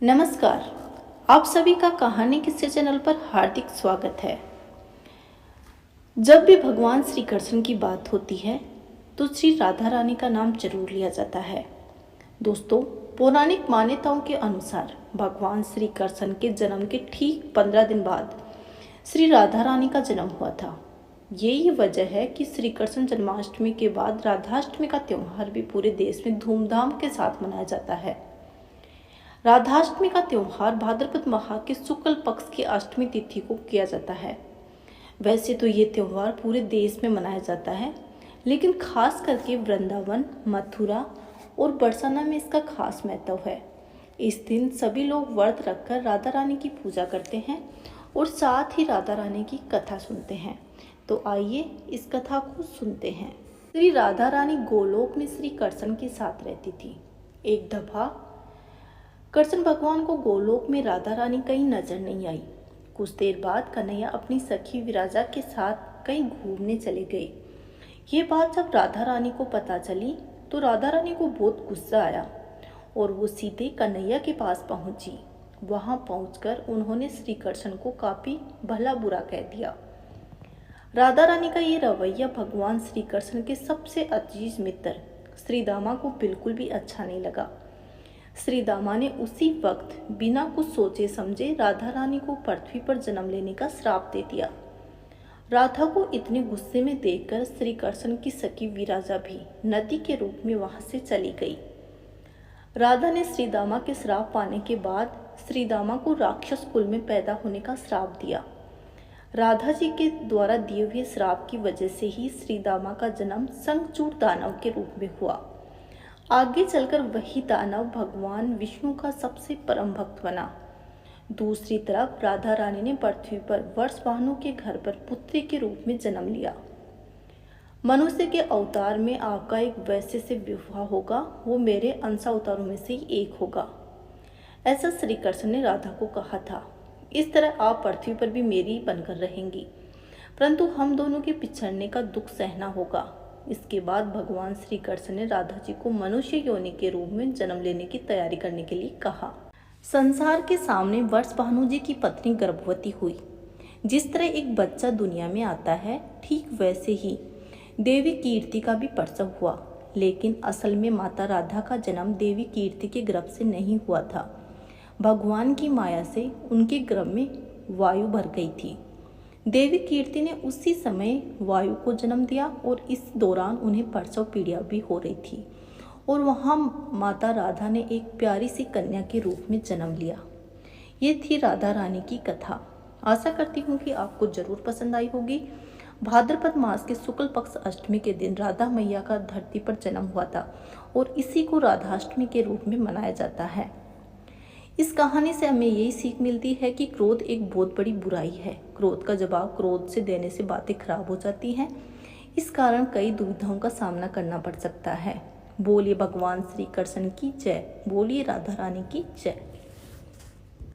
नमस्कार। आप सभी का कहानी किस्से चैनल पर हार्दिक स्वागत है। जब भी भगवान श्री कृष्ण की बात होती है तो श्री राधा रानी का नाम जरूर लिया जाता है। दोस्तों, पौराणिक मान्यताओं के अनुसार भगवान श्री कृष्ण के जन्म के ठीक 15 दिन बाद श्री राधा रानी का जन्म हुआ था। यही वजह है कि श्री कृष्ण जन्माष्टमी के बाद राधाष्टमी का त्यौहार भी पूरे देश में धूमधाम के साथ मनाया जाता है। राधाष्टमी का त्योहार भाद्रपद माह के शुक्ल पक्ष की अष्टमी तिथि को किया जाता है। वैसे तो ये त्योहार पूरे देश में मनाया जाता है, लेकिन खास करके वृंदावन, मथुरा और बरसाना में इसका खास महत्व है। इस दिन सभी लोग व्रत रखकर राधा रानी की पूजा करते हैं और साथ ही राधा रानी की कथा सुनते हैं। तो आइए इस कथा को सुनते हैं। श्री राधा रानी गोलोक में श्री कृष्ण के साथ रहती थी। एक दफा कृष्ण भगवान को गोलोक में राधा रानी कहीं नजर नहीं आई। कुछ देर बाद कन्हैया अपनी सखी विराजा के साथ कहीं घूमने चले गए। ये बात जब राधा रानी को पता चली तो राधा रानी को बहुत गुस्सा आया और वो सीधे कन्हैया के पास पहुंची। वहां पहुंचकर उन्होंने श्री कृष्ण को काफी भला बुरा कह दिया। राधा रानी का ये रवैया भगवान श्री कृष्ण के सबसे अजीज मित्र श्री दामा को बिल्कुल भी अच्छा नहीं लगा। श्री दामा ने उसी वक्त बिना कुछ सोचे समझे राधा रानी को पृथ्वी पर जन्म लेने का श्राप दे दिया। राधा को इतने गुस्से में देखकर श्री कृष्ण की सखी विराजा भी नदी के रूप में वहां से चली गई। राधा ने श्री दामा के श्राप पाने के बाद श्री दामा को राक्षस कुल में पैदा होने का श्राप दिया। राधा जी के द्वारा दिए हुए श्राप की वजह से ही श्री दामा का जन्म शंखचूड़ दानव के रूप में हुआ। आगे चलकर वही दानव भगवान विष्णु का सबसे परम भक्त बना। दूसरी तरफ राधा रानी ने पृथ्वी पर वर्षवाहनों के घर पर पुत्री के रूप में जन्म लिया। मनुष्य के अवतार में आपका एक वैश्य से विवाह होगा, वो मेरे अंश अवतारों में से ही एक होगा, ऐसा श्री कृष्ण ने राधा को कहा था। इस तरह आप पृथ्वी पर भी मेरी बनकर रहेंगी, परंतु हम दोनों के बिछड़ने का दुख सहना होगा। इसके बाद भगवान श्री कृष्ण ने राधा जी को मनुष्य योनि के रूप में जन्म लेने की तैयारी करने के लिए कहा। संसार के सामने वर्षभानु जी की पत्नी गर्भवती हुई। जिस तरह एक बच्चा दुनिया में आता है, ठीक वैसे ही देवी कीर्ति का भी प्रसव हुआ। लेकिन असल में माता राधा का जन्म देवी कीर्ति के गर्भ से नहीं हुआ था। भगवान की माया से उनके गर्भ में वायु भर गई थी। देवी कीर्ति ने उसी समय वायु को जन्म दिया और इस दौरान उन्हें प्रसव पीड़ा भी हो रही थी और वहाँ माता राधा ने एक प्यारी सी कन्या के रूप में जन्म लिया। ये थी राधा रानी की कथा। आशा करती हूँ कि आपको जरूर पसंद आई होगी। भाद्रपद मास के शुक्ल पक्ष अष्टमी के दिन राधा मैया का धरती पर जन्म हुआ था और इसी को राधाष्टमी के रूप में मनाया जाता है। इस कहानी से हमें यही सीख मिलती है कि क्रोध एक बहुत बड़ी बुराई है। क्रोध का जवाब क्रोध से देने से बातें खराब हो जाती हैं। इस कारण कई दुविधाओं का सामना करना पड़ सकता है। बोलिए भगवान श्री कृष्ण की जय। बोलिए राधा रानी की जय।